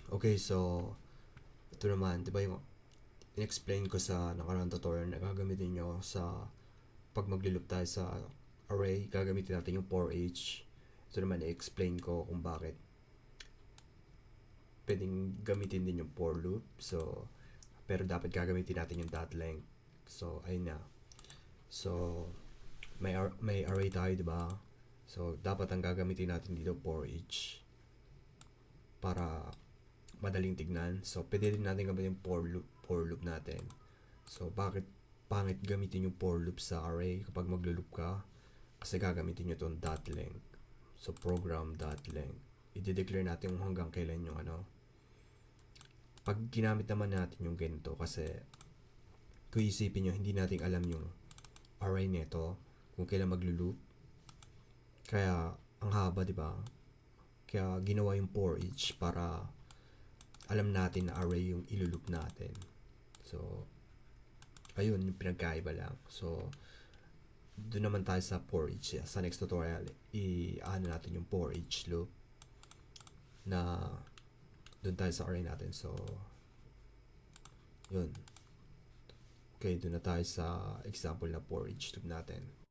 Okay, so ito naman, 'di ba yung in-explain ko sa nakaraang tutorial na gagamitin nyo sa pag magle-loop tayo sa array, gagamitin natin yung for each. Ito naman i-explain ko kung bakit pwedeng gamitin din yung for loop. So, pero dapat gagamitin natin yung dot length. So, ayun na. So, may array tayo, 'di ba? So, dapat ang gagamitin natin dito for each para madaling tignan. So, pwede din natin gamitin yung for loop natin. So, bakit pangit gamitin yung for loop sa array kapag maglo-loop ka? Kasi gagamitin nyo itong dot length. So, program dot length. I-declare natin kung hanggang kailan yung ano. Pag ginamit naman natin yung ganito, kasi kung isipin nyo, hindi natin alam yung array nito kung kailan maglo-loop. Kaya, ang haba, di ba? Kaya, ginawa yung for each para alam natin na array yung ilulup natin. So, ayun, yung pinagkaiba lang. So, doon naman tayo sa for each. Sa next tutorial, i-ano natin yung for each loop na doon tayo sa array natin. So, yun. Okay, doon na tayo sa example na for each loop natin.